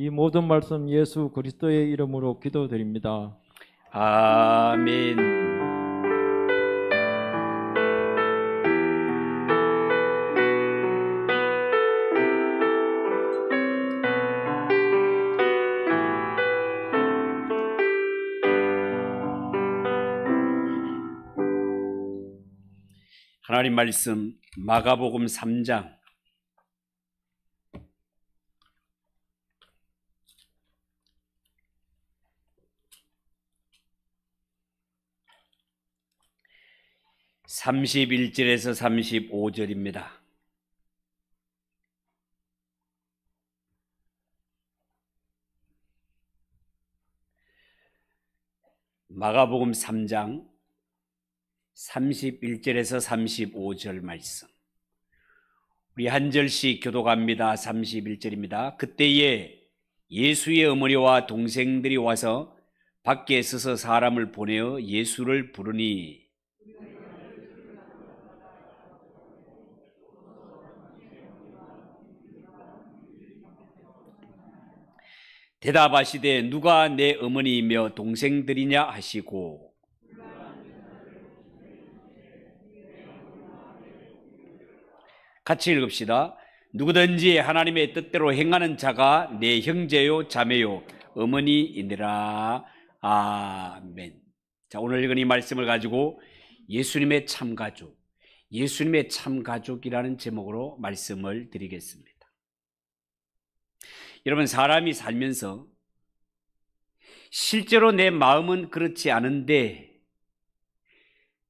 이 모든 말씀 예수 그리스도의 이름으로 기도드립니다. 아멘. 하나님 말씀 마가복음 3장 31절에서 35절입니다. 마가복음 3장 31절에서 35절 말씀. 우리 한 절씩 교독합니다. 31절입니다. 그때에 예수의 어머니와 동생들이 와서 밖에 서서 사람을 보내어 예수를 부르니 대답하시되 누가 내 어머니이며 동생들이냐 하시고 같이 읽읍시다. 누구든지 하나님의 뜻대로 행하는 자가 내 형제요 자매요 어머니이니라. 아멘. 자, 오늘 읽은 이 말씀을 가지고 예수님의 참가족, 예수님의 참가족이라는 제목으로 말씀을 드리겠습니다. 여러분, 사람이 살면서 실제로 내 마음은 그렇지 않은데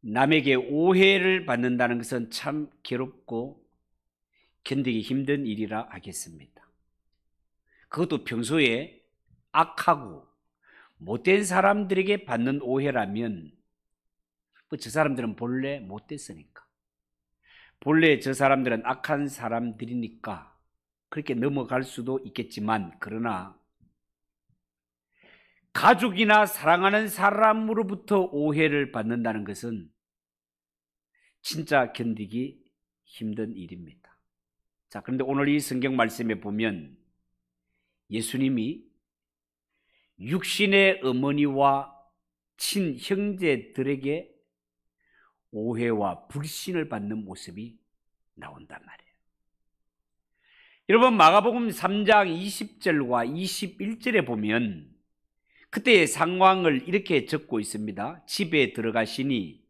남에게 오해를 받는다는 것은 참 괴롭고 견디기 힘든 일이라 하겠습니다. 그것도 평소에 악하고 못된 사람들에게 받는 오해라면 저 사람들은 본래 못됐으니까, 본래 저 사람들은 악한 사람들이니까 그렇게 넘어갈 수도 있겠지만, 그러나 가족이나 사랑하는 사람으로부터 오해를 받는다는 것은 진짜 견디기 힘든 일입니다. 자, 그런데 오늘 이 성경 말씀에 보면 예수님이 육신의 어머니와 친형제들에게 오해와 불신을 받는 모습이 나온단 말이에요. 여러분, 마가복음 3장 20절과 21절에 보면 그때의 상황을 이렇게 적고 있습니다. 집에 들어가시니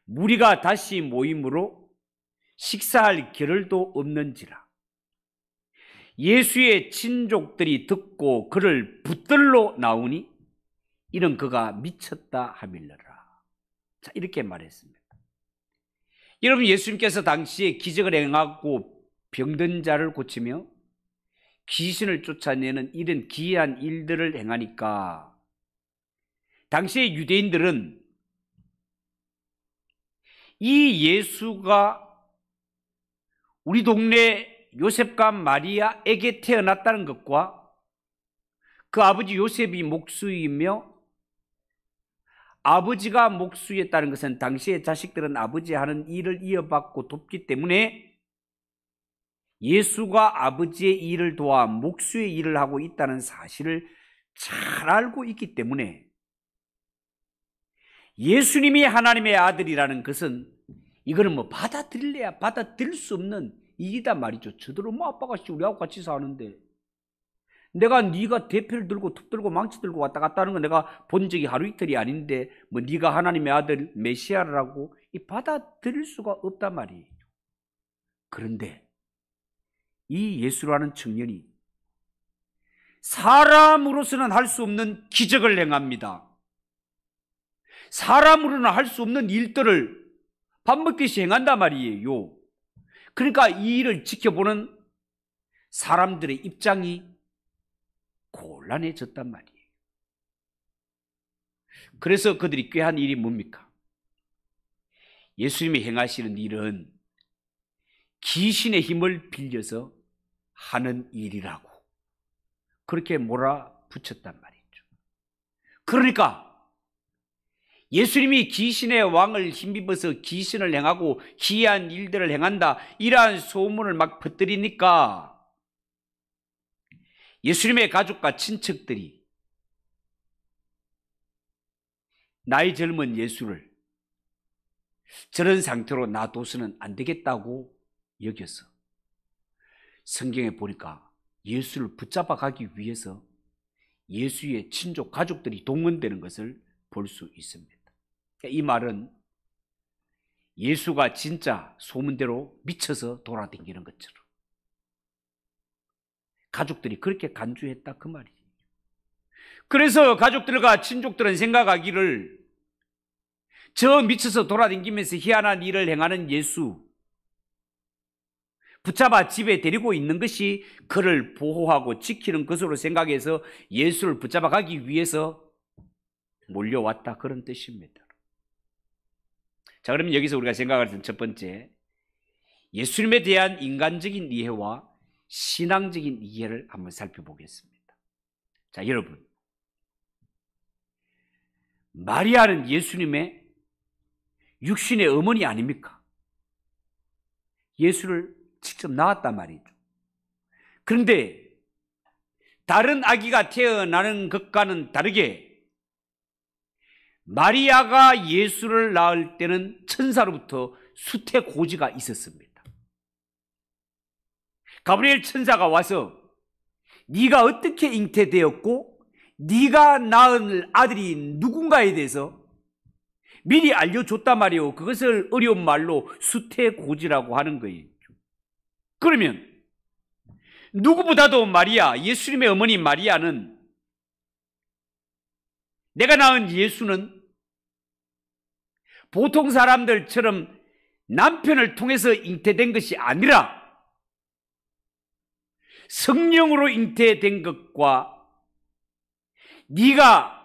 무리가 다시 모임으로 식사할 겨를도 없는지라. 예수의 친족들이 듣고 그를 붙들러 나오니 이는 그가 미쳤다 하밀러라. 자, 이렇게 말했습니다. 여러분, 예수님께서 당시에 기적을 행하고 병든 자를 고치며 귀신을 쫓아내는 이런 기이한 일들을 행하니까 당시의 유대인들은 이 예수가 우리 동네 요셉과 마리아에게 태어났다는 것과 그 아버지 요셉이 목수이며 아버지가 목수였다는 것은 당시의 자식들은 아버지 하는 일을 이어받고 돕기 때문에 예수가 아버지의 일을 도와 목수의 일을 하고 있다는 사실을 잘 알고 있기 때문에 예수님이 하나님의 아들이라는 것은 이거는 뭐 받아들일래야 받아들일 수 없는 일이다 말이죠. 저들은 뭐 아빠가 우리하고 같이 사는데 내가 네가 대패를 들고 툭 들고 망치 들고 왔다 갔다 하는 거 내가 본 적이 하루 이틀이 아닌데 뭐 네가 하나님의 아들 메시아라고 받아들일 수가 없단 말이에요. 그런데 이 예수라는 청년이 사람으로서는 할 수 없는 기적을 행합니다. 사람으로는 할 수 없는 일들을 밤먹듯이 행한단 말이에요. 그러니까 이 일을 지켜보는 사람들의 입장이 곤란해졌단 말이에요. 그래서 그들이 꾀한 일이 뭡니까? 예수님이 행하시는 일은 귀신의 힘을 빌려서 하는 일이라고 그렇게 몰아붙였단 말이죠. 그러니까 예수님이 귀신의 왕을 힘입어서 귀신을 행하고 기이한 일들을 행한다, 이러한 소문을 막 퍼뜨리니까 예수님의 가족과 친척들이 나이 젊은 예수를 저런 상태로 놔둬서는 안 되겠다고 여겨서 성경에 보니까 예수를 붙잡아 가기 위해서 예수의 친족 가족들이 동원되는 것을 볼 수 있습니다. 이 말은 예수가 진짜 소문대로 미쳐서 돌아다니는 것처럼 가족들이 그렇게 간주했다 그 말이지. 그래서 가족들과 친족들은 생각하기를 저 미쳐서 돌아다니면서 희한한 일을 행하는 예수 붙잡아 집에 데리고 있는 것이 그를 보호하고 지키는 것으로 생각해서 예수를 붙잡아 가기 위해서 몰려왔다 그런 뜻입니다. 자, 그러면 여기서 우리가 생각할 첫 번째, 예수님에 대한 인간적인 이해와 신앙적인 이해를 한번 살펴보겠습니다. 자, 여러분, 마리아는 예수님의 육신의 어머니 아닙니까? 예수를 직접 낳았단 말이죠. 그런데 다른 아기가 태어나는 것과는 다르게 마리아가 예수를 낳을 때는 천사로부터 수태고지가 있었습니다. 가브리엘 천사가 와서 네가 어떻게 잉태되었고 네가 낳을 아들이 누군가에 대해서 미리 알려줬단 말이에요. 그것을 어려운 말로 수태고지라고 하는 거예요. 그러면 누구보다도 마리아, 예수님의 어머니 마리아는 내가 낳은 예수는 보통 사람들처럼 남편을 통해서 잉태된 것이 아니라 성령으로 잉태된 것과 네가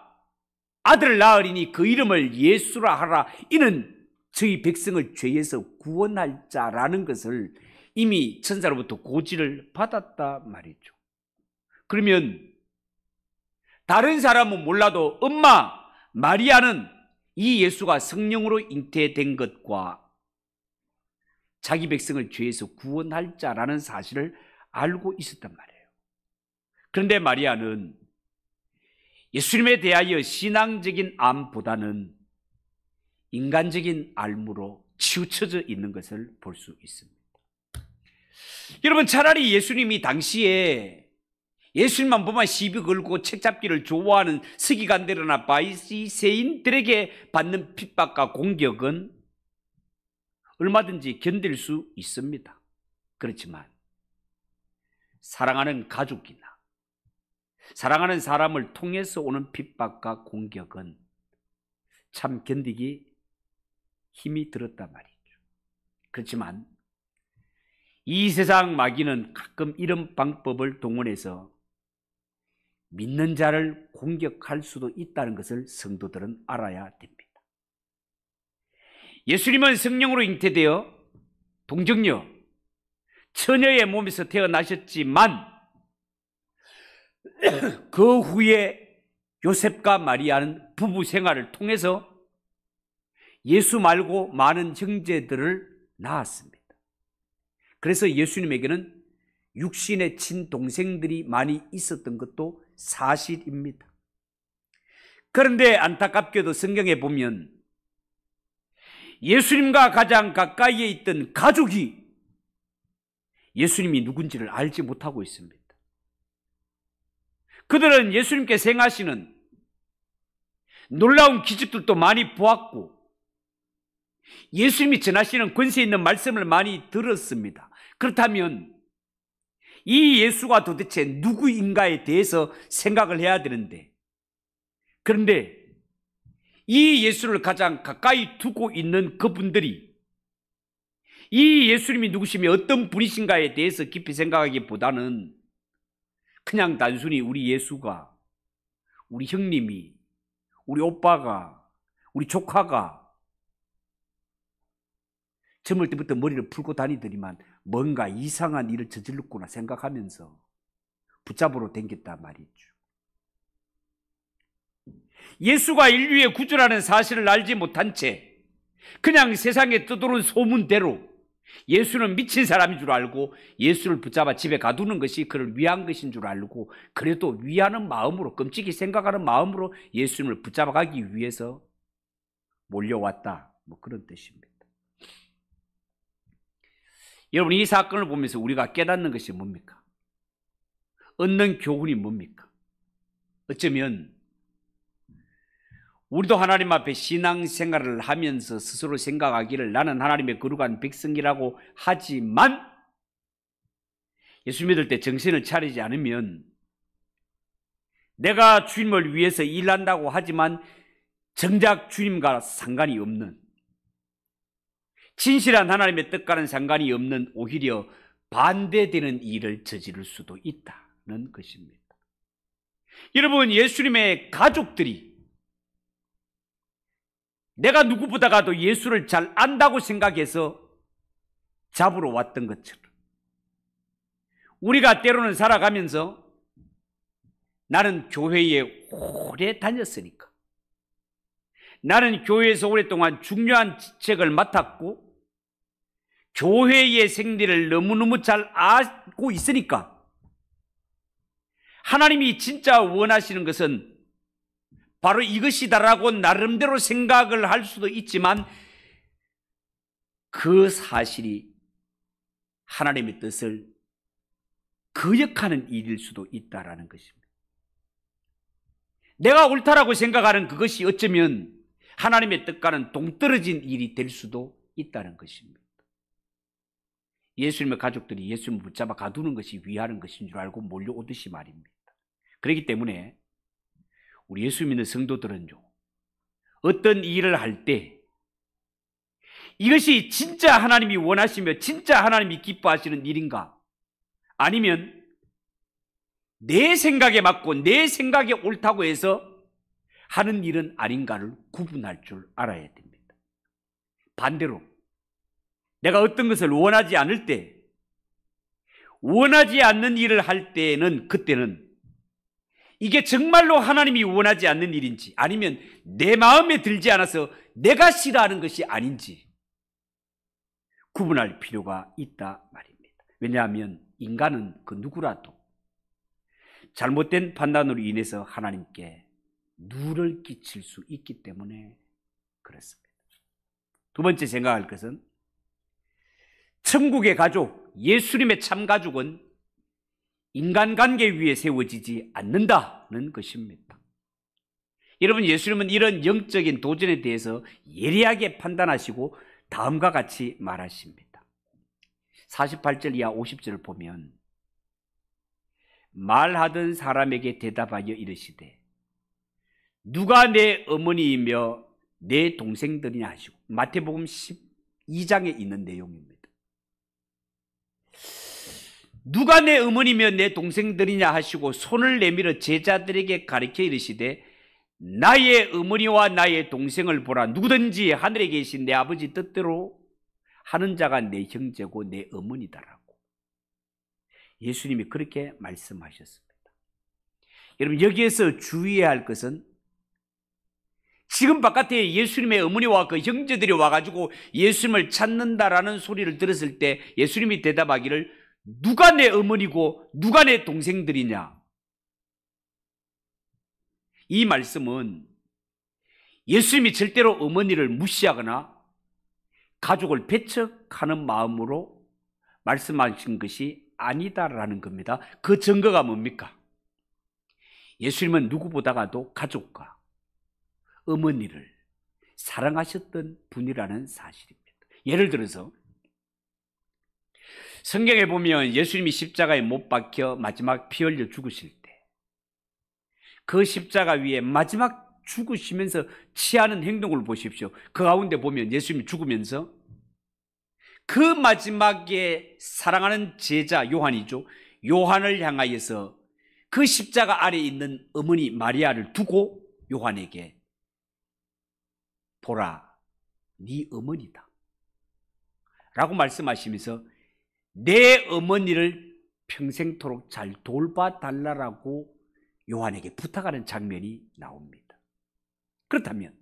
아들을 낳으리니 그 이름을 예수라 하라. 이는 저희 백성을 죄에서 구원할 자라는 것을 이미 천사로부터 고지를 받았다 말이죠. 그러면 다른 사람은 몰라도 엄마 마리아는 이 예수가 성령으로 잉태된 것과 자기 백성을 죄에서 구원할 자라는 사실을 알고 있었단 말이에요. 그런데 마리아는 예수님에 대하여 신앙적인 암보다는 인간적인 알무로 치우쳐져 있는 것을 볼 수 있습니다. 여러분, 차라리 예수님이 당시에 예수님만 보면 시비 걸고 책잡기를 좋아하는 서기관들이나 바리새인들에게 받는 핍박과 공격은 얼마든지 견딜 수 있습니다. 그렇지만 사랑하는 가족이나 사랑하는 사람을 통해서 오는 핍박과 공격은 참 견디기 힘이 들었단 말이죠. 그렇지만 이 세상 마귀는 가끔 이런 방법을 동원해서 믿는 자를 공격할 수도 있다는 것을 성도들은 알아야 됩니다. 예수님은 성령으로 잉태되어 동정녀, 처녀의 몸에서 태어나셨지만 그 후에 요셉과 마리아는 부부 생활을 통해서 예수 말고 많은 형제들을 낳았습니다. 그래서 예수님에게는 육신의 친동생들이 많이 있었던 것도 사실입니다. 그런데 안타깝게도 성경에 보면 예수님과 가장 가까이에 있던 가족이 예수님이 누군지를 알지 못하고 있습니다. 그들은 예수님께서 행하시는 놀라운 기적들도 많이 보았고 예수님이 전하시는 권세 있는 말씀을 많이 들었습니다. 그렇다면 이 예수가 도대체 누구인가에 대해서 생각을 해야 되는데, 그런데 이 예수를 가장 가까이 두고 있는 그분들이 이 예수님이 누구시며 어떤 분이신가에 대해서 깊이 생각하기보다는 그냥 단순히 우리 예수가, 우리 형님이, 우리 오빠가, 우리 조카가 젊을 때부터 머리를 풀고 다니더니만 뭔가 이상한 일을 저질렀구나 생각하면서 붙잡으러 댕겼단 말이죠. 예수가 인류의 구주라는 사실을 알지 못한 채 그냥 세상에 떠도는 소문대로 예수는 미친 사람인 줄 알고 예수를 붙잡아 집에 가두는 것이 그를 위한 것인 줄 알고, 그래도 위하는 마음으로, 끔찍이 생각하는 마음으로 예수님을 붙잡아 가기 위해서 몰려왔다, 뭐 그런 뜻입니다. 여러분, 이 사건을 보면서 우리가 깨닫는 것이 뭡니까? 얻는 교훈이 뭡니까? 어쩌면 우리도 하나님 앞에 신앙생활을 하면서 스스로 생각하기를 나는 하나님의 거룩한 백성이라고 하지만 예수 믿을 때 정신을 차리지 않으면 내가 주님을 위해서 일한다고 하지만 정작 주님과 상관이 없는, 진실한 하나님의 뜻과는 상관이 없는 오히려 반대되는 일을 저지를 수도 있다는 것입니다. 여러분, 예수님의 가족들이 내가 누구보다가도 예수를 잘 안다고 생각해서 잡으러 왔던 것처럼 우리가 때로는 살아가면서 나는 교회에 오래 다녔으니까, 나는 교회에서 오랫동안 중요한 직책을 맡았고 교회의 생리를 너무너무 잘 알고 있으니까 하나님이 진짜 원하시는 것은 바로 이것이다라고 나름대로 생각을 할 수도 있지만 그 사실이 하나님의 뜻을 거역하는 일일 수도 있다라는 것입니다. 내가 옳다라고 생각하는 그것이 어쩌면 하나님의 뜻과는 동떨어진 일이 될 수도 있다는 것입니다. 예수님의 가족들이 예수님을 붙잡아 가두는 것이 위하는 것인 줄 알고 몰려오듯이 말입니다. 그렇기 때문에 우리 예수 믿는 성도들은요, 어떤 일을 할 때 이것이 진짜 하나님이 원하시며 진짜 하나님이 기뻐하시는 일인가, 아니면 내 생각에 맞고 내 생각에 옳다고 해서 하는 일은 아닌가를 구분할 줄 알아야 됩니다. 반대로 내가 어떤 것을 원하지 않을 때, 원하지 않는 일을 할 때는, 그때는 이게 정말로 하나님이 원하지 않는 일인지 아니면 내 마음에 들지 않아서 내가 싫어하는 것이 아닌지 구분할 필요가 있다 말입니다. 왜냐하면 인간은 그 누구라도 잘못된 판단으로 인해서 하나님께 누를 끼칠 수 있기 때문에 그렇습니다. 두 번째 생각할 것은 천국의 가족, 예수님의 참 가족은 인간관계 위에 세워지지 않는다는 것입니다. 여러분, 예수님은 이런 영적인 도전에 대해서 예리하게 판단하시고 다음과 같이 말하십니다. 48절 이하 50절을 보면 말하던 사람에게 대답하여 이르시되 누가 내 어머니이며 내 동생들이냐 하시고, 마태복음 12장에 있는 내용입니다. 누가 내 어머니며 내 동생들이냐 하시고 손을 내밀어 제자들에게 가르쳐 이르시되 나의 어머니와 나의 동생을 보라. 누구든지 하늘에 계신 내 아버지 뜻대로 하는 자가 내 형제고 내 어머니다라고 예수님이 그렇게 말씀하셨습니다. 여러분, 여기에서 주의해야 할 것은 지금 바깥에 예수님의 어머니와 그 형제들이 와가지고 예수님을 찾는다라는 소리를 들었을 때 예수님이 대답하기를 누가 내 어머니고 누가 내 동생들이냐, 이 말씀은 예수님이 절대로 어머니를 무시하거나 가족을 배척하는 마음으로 말씀하신 것이 아니다라는 겁니다. 그 증거가 뭡니까? 예수님은 누구보다가도 가족과 어머니를 사랑하셨던 분이라는 사실입니다. 예를 들어서 성경에 보면 예수님이 십자가에 못 박혀 마지막 피 흘려 죽으실 때 그 십자가 위에 마지막 죽으시면서 취하는 행동을 보십시오. 그 가운데 보면 예수님이 죽으면서 그 마지막에 사랑하는 제자 요한이죠. 요한을 향하여서 그 십자가 아래에 있는 어머니 마리아를 두고 요한에게 보라, 네 어머니다 라고 말씀하시면서 내 어머니를 평생토록 잘 돌봐달라고 요한에게 부탁하는 장면이 나옵니다. 그렇다면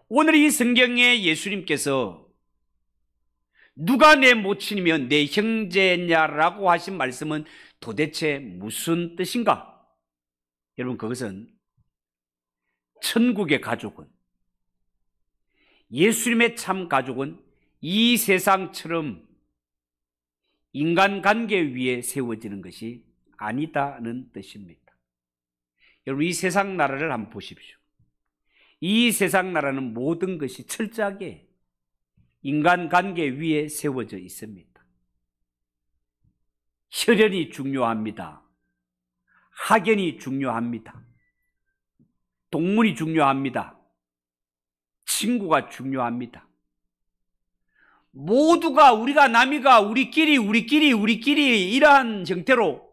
오늘 이 성경에 예수님께서 누가 내 모친이며 내 형제냐라고 하신 말씀은 도대체 무슨 뜻인가? 여러분, 그것은 천국의 가족은, 예수님의 참 가족은 이 세상처럼 인간관계 위에 세워지는 것이 아니다는 뜻입니다. 여러분, 이 세상 나라를 한번 보십시오. 이 세상 나라는 모든 것이 철저하게 인간관계 위에 세워져 있습니다. 혈연이 중요합니다. 학연이 중요합니다. 동문이 중요합니다. 친구가 중요합니다. 모두가 우리가 남이가 우리끼리 이러한 형태로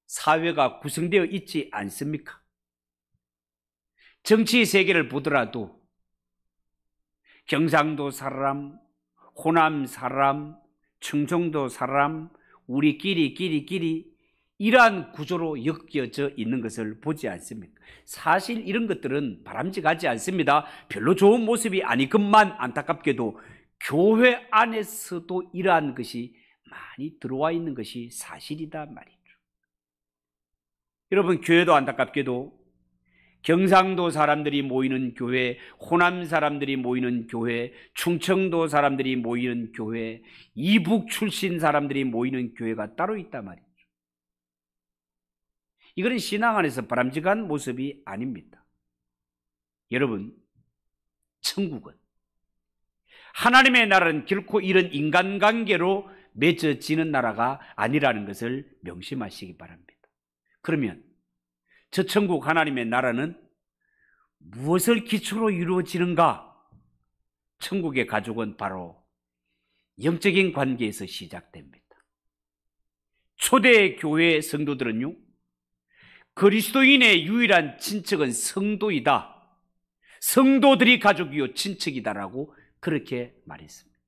사회가 구성되어 있지 않습니까? 정치 세계를 보더라도 경상도 사람, 호남 사람, 충청도 사람, 우리끼리 이러한 구조로 엮여져 있는 것을 보지 않습니까? 사실 이런 것들은 바람직하지 않습니다. 별로 좋은 모습이 아니건만 안타깝게도 교회 안에서도 이러한 것이 많이 들어와 있는 것이 사실이다 말이죠. 여러분, 교회도 안타깝게도 경상도 사람들이 모이는 교회, 호남 사람들이 모이는 교회, 충청도 사람들이 모이는 교회, 이북 출신 사람들이 모이는 교회가 따로 있단 말이죠. 이거는 신앙 안에서 바람직한 모습이 아닙니다. 여러분, 천국은, 하나님의 나라는 결코 이런 인간관계로 맺어지는 나라가 아니라는 것을 명심하시기 바랍니다. 그러면 저 천국 하나님의 나라는 무엇을 기초로 이루어지는가? 천국의 가족은 바로 영적인 관계에서 시작됩니다. 초대 교회 성도들은요, 그리스도인의 유일한 친척은 성도이다, 성도들이 가족이요 친척이다라고 그렇게 말했습니다.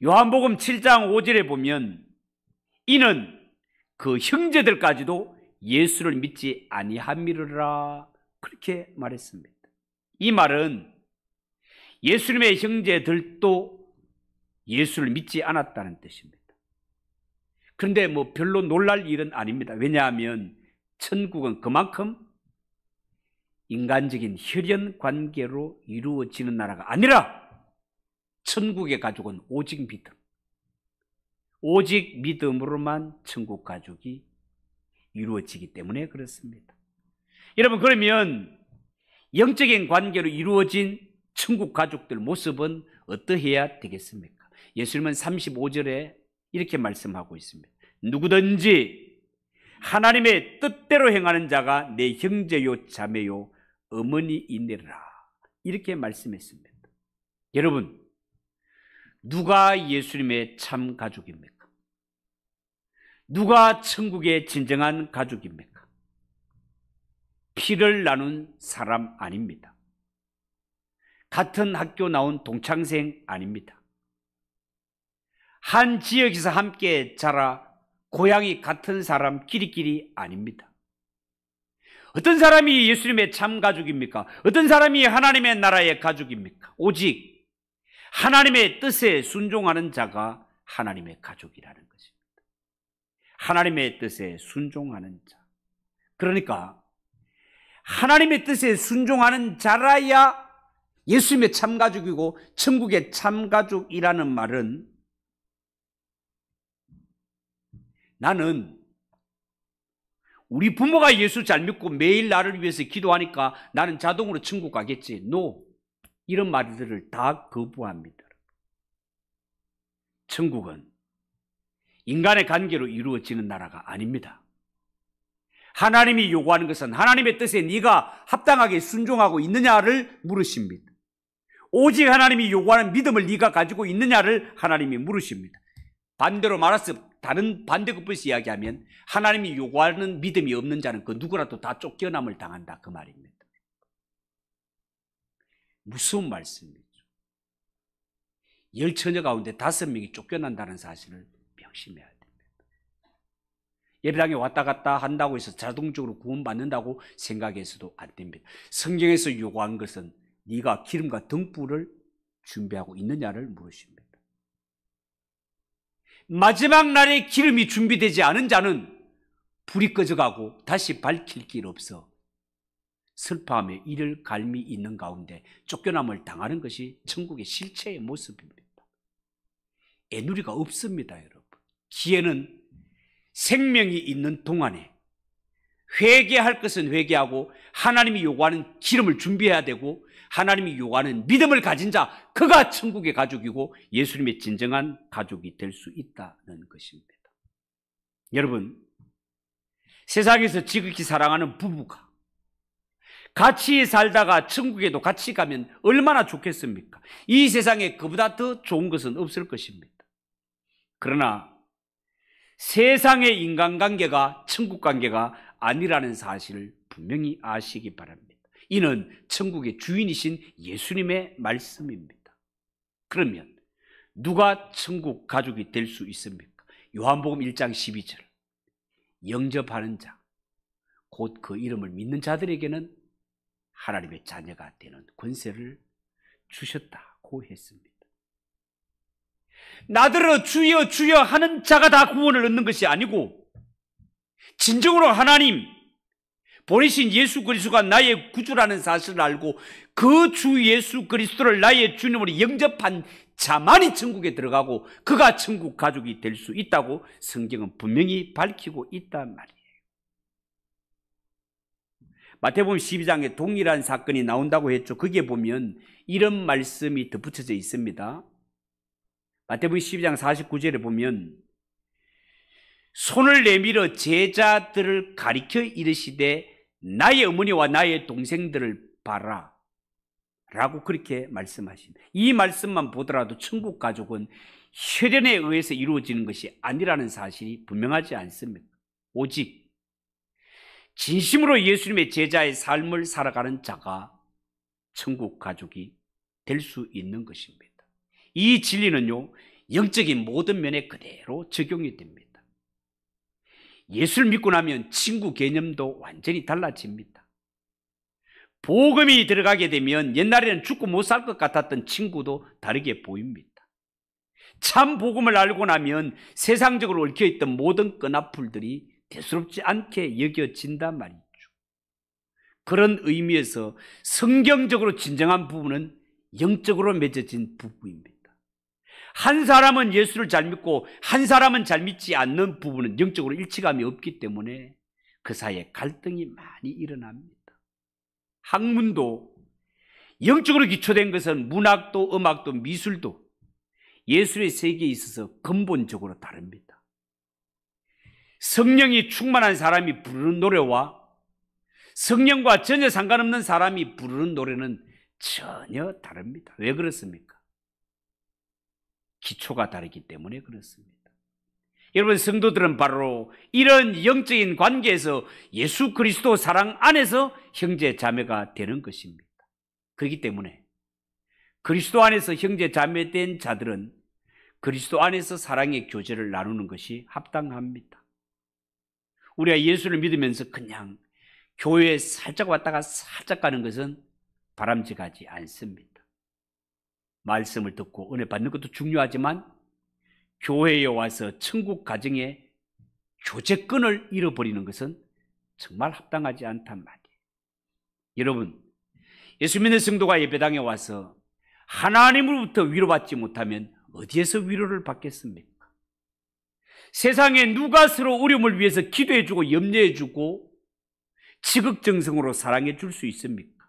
요한복음 7장 5절에 보면 이는 그 형제들까지도 예수를 믿지 아니함이라 그렇게 말했습니다. 이 말은 예수님의 형제들도 예수를 믿지 않았다는 뜻입니다. 그런데 뭐 별로 놀랄 일은 아닙니다. 왜냐하면 천국은 그만큼 인간적인 혈연 관계로 이루어지는 나라가 아니라 천국의 가족은 오직 믿음, 오직 믿음으로만 천국 가족이 이루어지기 때문에 그렇습니다. 여러분, 그러면 영적인 관계로 이루어진 천국 가족들 모습은 어떠해야 되겠습니까? 예수님은 35절에 이렇게 말씀하고 있습니다. 누구든지 하나님의 뜻대로 행하는 자가 내 형제요 자매요 어머니이니라 이렇게 말씀했습니다. 여러분, 누가 예수님의 참 가족입니까? 누가 천국의 진정한 가족입니까? 피를 나눈 사람 아닙니다. 같은 학교 나온 동창생 아닙니다. 한 지역에서 함께 자라 고향이 같은 사람끼리 아닙니다. 어떤 사람이 예수님의 참 가족입니까? 어떤 사람이 하나님의 나라의 가족입니까? 오직 하나님의 뜻에 순종하는 자가 하나님의 가족이라는 것입니다. 하나님의 뜻에 순종하는 자. 그러니까 하나님의 뜻에 순종하는 자라야 예수님의 참가족이고 천국의 참가족이라는 말은 나는 우리 부모가 예수 잘 믿고 매일 나를 위해서 기도하니까 나는 자동으로 천국 가겠지. No. 이런 말들을 다 거부합니다. 천국은 인간의 관계로 이루어지는 나라가 아닙니다. 하나님이 요구하는 것은 하나님의 뜻에 네가 합당하게 순종하고 있느냐를 물으십니다. 오직 하나님이 요구하는 믿음을 네가 가지고 있느냐를 하나님이 물으십니다. 반대로 말해서 다른 반대급부에서 이야기하면 하나님이 요구하는 믿음이 없는 자는 그 누구라도 다 쫓겨남을 당한다 그 말입니다. 무서운 말씀이죠. 10처녀 가운데 5명이 쫓겨난다는 사실을 명심해야 됩니다. 예배당에 왔다 갔다 한다고 해서 자동적으로 구원받는다고 생각해서도 안 됩니다. 성경에서 요구한 것은 네가 기름과 등불을 준비하고 있느냐를 물으십니다. 마지막 날에 기름이 준비되지 않은 자는 불이 꺼져가고 다시 밝힐 길 없어 슬퍼하며 이를 갈미 있는 가운데 쫓겨남을 당하는 것이 천국의 실체의 모습입니다. 애누리가 없습니다, 여러분. 기회는 생명이 있는 동안에 회개할 것은 회개하고 하나님이 요구하는 기름을 준비해야 되고 하나님이 요구하는 믿음을 가진 자, 그가 천국의 가족이고 예수님의 진정한 가족이 될 수 있다는 것입니다. 여러분, 세상에서 지극히 사랑하는 부부가 같이 살다가 천국에도 같이 가면 얼마나 좋겠습니까? 이 세상에 그보다 더 좋은 것은 없을 것입니다. 그러나 세상의 인간관계가 천국관계가 아니라는 사실을 분명히 아시기 바랍니다. 이는 천국의 주인이신 예수님의 말씀입니다. 그러면 누가 천국 가족이 될 수 있습니까? 요한복음 1장 12절, 영접하는 자, 곧 그 이름을 믿는 자들에게는 하나님의 자녀가 되는 권세를 주셨다고 했습니다. 나더러 주여 주여 하는 자가 다 구원을 얻는 것이 아니고 진정으로 하나님 보내신 예수 그리스도가 나의 구주라는 사실을 알고 그 주 예수 그리스도를 나의 주님으로 영접한 자만이 천국에 들어가고 그가 천국 가족이 될 수 있다고 성경은 분명히 밝히고 있단 말이에요. 마태복음 12장에 동일한 사건이 나온다고 했죠. 거기에 보면 이런 말씀이 덧붙여져 있습니다. 마태복음 12장 49절에 보면 손을 내밀어 제자들을 가리켜 이르시되 나의 어머니와 나의 동생들을 봐라 라고 그렇게 말씀하십니다. 이 말씀만 보더라도 천국 가족은 혈연에 의해서 이루어지는 것이 아니라는 사실이 분명하지 않습니까? 오직 진심으로 예수님의 제자의 삶을 살아가는 자가 천국 가족이 될 수 있는 것입니다. 이 진리는요, 영적인 모든 면에 그대로 적용이 됩니다. 예수를 믿고 나면 친구 개념도 완전히 달라집니다. 복음이 들어가게 되면 옛날에는 죽고 못 살 것 같았던 친구도 다르게 보입니다. 참 복음을 알고 나면 세상적으로 얽혀있던 모든 끈앞풀들이 대수롭지 않게 여겨진단 말이죠. 그런 의미에서 성경적으로 진정한 부부는 영적으로 맺어진 부부입니다. 한 사람은 예수를 잘 믿고 한 사람은 잘 믿지 않는 부부는 영적으로 일치감이 없기 때문에 그 사이에 갈등이 많이 일어납니다. 학문도 영적으로 기초된 것은 문학도 음악도 미술도 예술의 세계에 있어서 근본적으로 다릅니다. 성령이 충만한 사람이 부르는 노래와 성령과 전혀 상관없는 사람이 부르는 노래는 전혀 다릅니다. 왜 그렇습니까? 기초가 다르기 때문에 그렇습니다. 여러분, 성도들은 바로 이런 영적인 관계에서 예수 그리스도 사랑 안에서 형제 자매가 되는 것입니다. 그렇기 때문에 그리스도 안에서 형제 자매된 자들은 그리스도 안에서 사랑의 교제를 나누는 것이 합당합니다. 우리가 예수를 믿으면서 그냥 교회에 살짝 왔다가 살짝 가는 것은 바람직하지 않습니다. 말씀을 듣고 은혜 받는 것도 중요하지만 교회에 와서 천국 가정의 교제권을 잃어버리는 것은 정말 합당하지 않단 말이에요. 여러분, 예수 믿는 성도가 예배당에 와서 하나님으로부터 위로받지 못하면 어디에서 위로를 받겠습니까? 세상에 누가 서로 어려움을 위해서 기도해주고 염려해주고 지극정성으로 사랑해 줄 수 있습니까?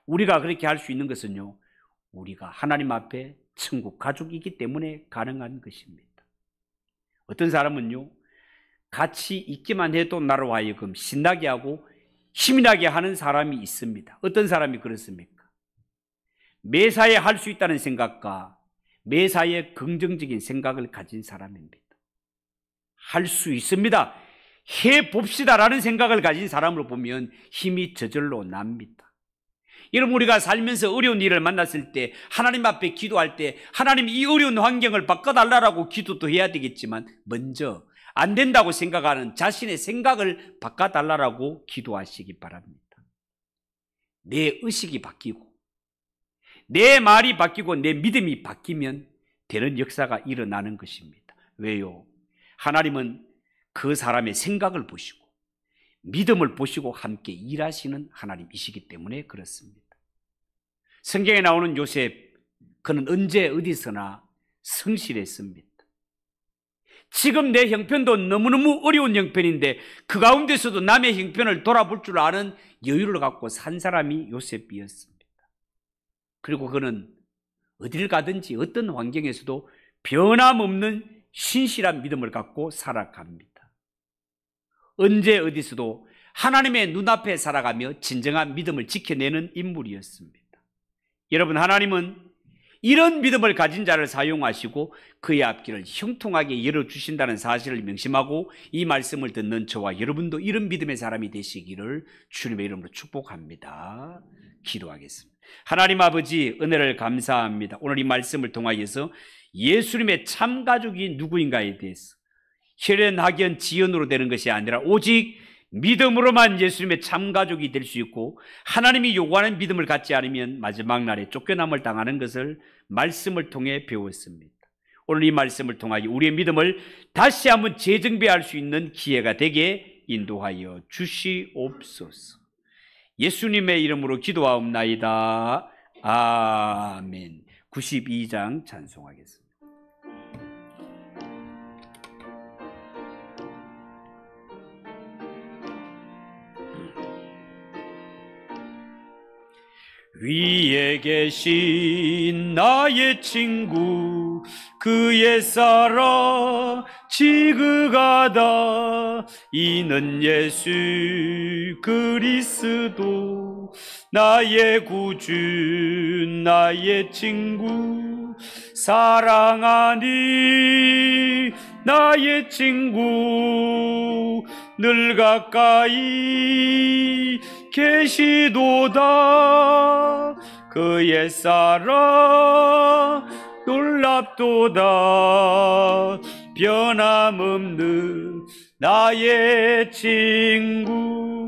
우리가 그렇게 할 수 있는 것은요, 우리가 하나님 앞에 천국 가족이기 때문에 가능한 것입니다. 어떤 사람은요, 같이 있기만 해도 나로 하여금 신나게 하고 힘이 나게 하는 사람이 있습니다. 어떤 사람이 그렇습니까? 매사에 할 수 있다는 생각과 매사에 긍정적인 생각을 가진 사람입니다. 할 수 있습니다, 해봅시다라는 생각을 가진 사람을 보면 힘이 저절로 납니다. 여러분, 우리가 살면서 어려운 일을 만났을 때 하나님 앞에 기도할 때 하나님 이 어려운 환경을 바꿔달라고 기도도 해야 되겠지만 먼저 안 된다고 생각하는 자신의 생각을 바꿔달라고 기도하시기 바랍니다. 내 의식이 바뀌고 내 말이 바뀌고 내 믿음이 바뀌면 되는 역사가 일어나는 것입니다. 왜요? 하나님은 그 사람의 생각을 보시고 믿음을 보시고 함께 일하시는 하나님이시기 때문에 그렇습니다. 성경에 나오는 요셉, 그는 언제 어디서나 성실했습니다. 지금 내 형편도 너무너무 어려운 형편인데 그 가운데서도 남의 형편을 돌아볼 줄 아는 여유를 갖고 산 사람이 요셉이었습니다. 그리고 그는 어딜 가든지 어떤 환경에서도 변함없는 신실한 믿음을 갖고 살아갑니다. 언제 어디서도 하나님의 눈앞에 살아가며 진정한 믿음을 지켜내는 인물이었습니다. 여러분, 하나님은 이런 믿음을 가진 자를 사용하시고 그의 앞길을 형통하게 열어주신다는 사실을 명심하고 이 말씀을 듣는 저와 여러분도 이런 믿음의 사람이 되시기를 주님의 이름으로 축복합니다. 기도하겠습니다. 하나님 아버지, 은혜를 감사합니다. 오늘 이 말씀을 통하여서 예수님의 참 가족이 누구인가에 대해서 혈연, 학연, 지연으로 되는 것이 아니라 오직 믿음으로만 예수님의 참 가족이 될 수 있고 하나님이 요구하는 믿음을 갖지 않으면 마지막 날에 쫓겨남을 당하는 것을 말씀을 통해 배웠습니다. 오늘 이 말씀을 통하여 우리의 믿음을 다시 한번 재정비할 수 있는 기회가 되게 인도하여 주시옵소서. 예수님의 이름으로 기도하옵나이다. 아멘. 92장 찬송하겠습니다. 위에 계신 나의 친구 그의 사랑 지극하다. 이는 예수 그리스도 나의 구주 나의 친구 사랑하니 나의 친구 늘 가까이 계시도다. 그의 사랑 놀랍도다. 변함없는 나의 친구